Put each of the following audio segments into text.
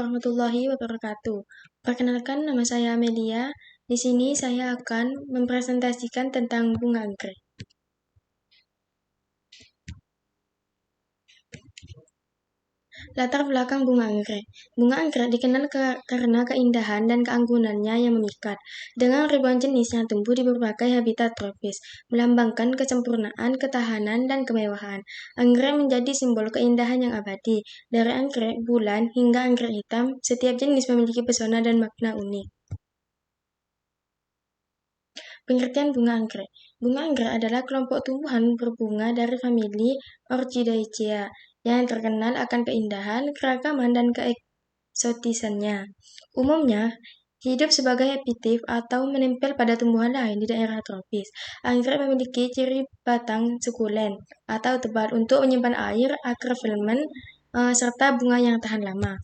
warahmatullahi wabarakatuh. Perkenalkan, nama saya Amelia. Di sini saya akan mempresentasikan tentang bunga anggrek. Latar belakang bunga anggrek. Bunga anggrek dikenal karena keindahan dan keanggunannya yang memikat. Dengan ribuan jenis yang tumbuh di berbagai habitat tropis, melambangkan kesempurnaan, ketahanan, dan kemewahan. Anggrek menjadi simbol keindahan yang abadi. Dari anggrek bulan hingga anggrek hitam, setiap jenis memiliki pesona dan makna unik. Pengertian bunga anggrek. Bunga anggrek adalah kelompok tumbuhan berbunga dari famili Orchidaceae yang terkenal akan keindahan, keragaman, dan keeksotisannya. Umumnya, hidup sebagai epifit atau menempel pada tumbuhan lain di daerah tropis. Anggrek memiliki ciri batang sukulen atau tebal untuk menyimpan air, akar filament, serta bunga yang tahan lama.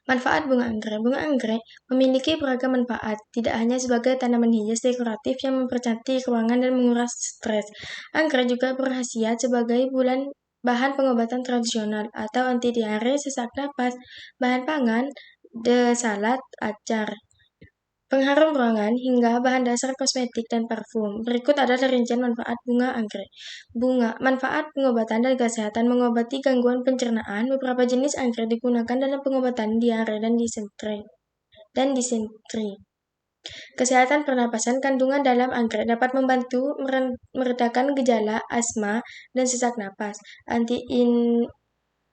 Manfaat bunga anggrek. Bunga anggrek memiliki beragam manfaat, tidak hanya sebagai tanaman hias dekoratif yang mempercantik ruangan dan menguras stres. Anggrek juga berkhasiat sebagai bahan pengobatan tradisional atau anti diare, sesak napas, bahan pangan, salad, acar, pengharum ruangan, hingga bahan dasar kosmetik dan parfum. Berikut adalah rincian manfaat bunga anggrek. Manfaat pengobatan dan kesehatan. Mengobati gangguan pencernaan. Beberapa jenis anggrek digunakan dalam pengobatan diare dan disentri. Kesehatan pernapasan. Kandungan dalam anggrek dapat membantu meredakan gejala asma dan sesak napas.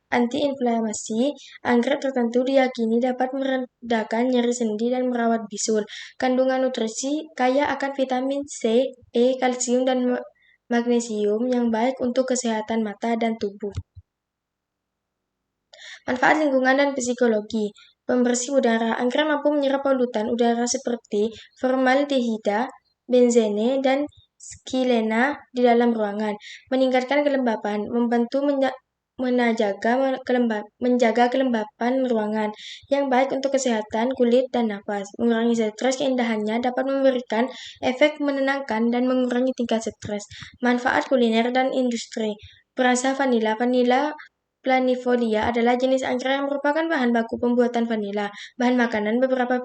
Antiinflamasi. Anggrek tertentu diyakini dapat meredakan nyeri sendi dan merawat bisul. Kandungan nutrisi kaya akan vitamin C, E, kalsium, dan magnesium yang baik untuk kesehatan mata dan tubuh. Manfaat lingkungan dan psikologi. Pembersih udara. Anggrek mampu menyerap polutan udara seperti formaldehida, benzene, dan skilena di dalam ruangan. Meningkatkan kelembapan. Membantu menjaga kelembapan ruangan yang baik untuk kesehatan kulit dan napas. Mengurangi stres. Keindahannya dapat memberikan efek menenangkan dan mengurangi tingkat stres. Manfaat kuliner dan industri. Perasa vanila. Vanila planifolia adalah jenis anggrek yang merupakan bahan baku pembuatan vanila. Bahan makanan. Beberapa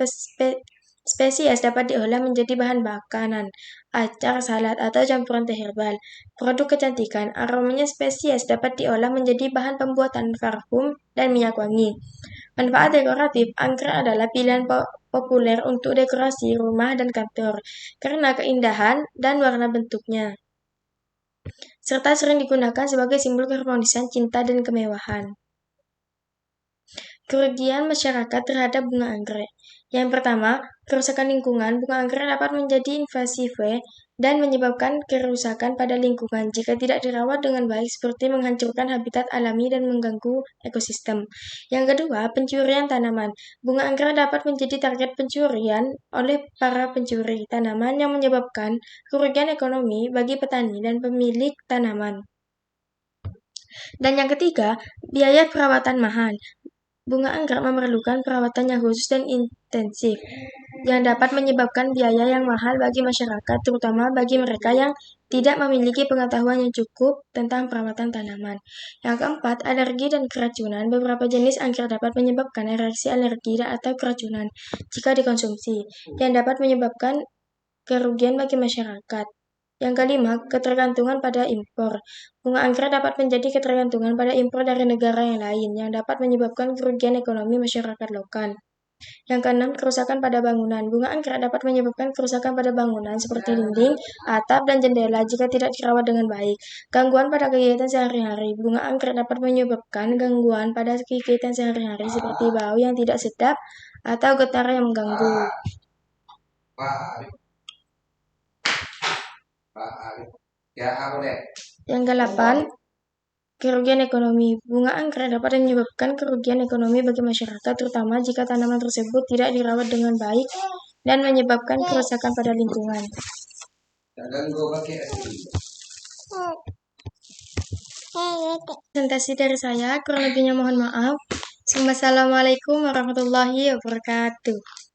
spesies dapat diolah menjadi bahan makanan, acar, salad, atau campuran teh herbal. Produk kecantikan. Aromanya spesies dapat diolah menjadi bahan pembuatan parfum dan minyak wangi. Manfaat dekoratif. Anggrek adalah pilihan populer untuk dekorasi rumah dan kantor karena keindahan dan warna bentuknya, serta sering digunakan sebagai simbol keharmonisan, cinta, dan kemewahan. Kerugian masyarakat terhadap bunga anggrek. Yang pertama, kerusakan lingkungan. Bunga anggrek dapat menjadi invasif dan menyebabkan kerusakan pada lingkungan jika tidak dirawat dengan baik, seperti menghancurkan habitat alami dan mengganggu ekosistem. Yang kedua, pencurian tanaman. Bunga anggrek dapat menjadi target pencurian oleh para pencuri tanaman yang menyebabkan kerugian ekonomi bagi petani dan pemilik tanaman. Dan yang ketiga, biaya perawatan mahal. Bunga anggrek memerlukan perawatan yang khusus dan intensif, yang dapat menyebabkan biaya yang mahal bagi masyarakat, terutama bagi mereka yang tidak memiliki pengetahuan yang cukup tentang perawatan tanaman. Yang keempat, alergi dan keracunan. Beberapa jenis anggrek dapat menyebabkan reaksi alergi atau keracunan jika dikonsumsi, yang dapat menyebabkan kerugian bagi masyarakat. Yang kelima, ketergantungan pada impor. Bunga anggrek dapat menjadi ketergantungan pada impor dari negara yang lain, yang dapat menyebabkan kerugian ekonomi masyarakat lokal. Yang keenam, kerusakan pada bangunan. Bunga anggrek dapat menyebabkan kerusakan pada bangunan seperti dinding, atap, dan jendela jika tidak dirawat dengan baik. Gangguan pada kegiatan sehari-hari. Bunga anggrek dapat menyebabkan gangguan pada kegiatan sehari-hari seperti bau yang tidak sedap atau getar yang mengganggu. Yang ke-8, kerugian ekonomi. Bunga anggrek dapat menyebabkan kerugian ekonomi bagi masyarakat, terutama jika tanaman tersebut tidak dirawat dengan baik dan menyebabkan kerusakan pada lingkungan. Presentasi dari saya, kurang lebihnya mohon maaf. Wassalamualaikum warahmatullahi wabarakatuh.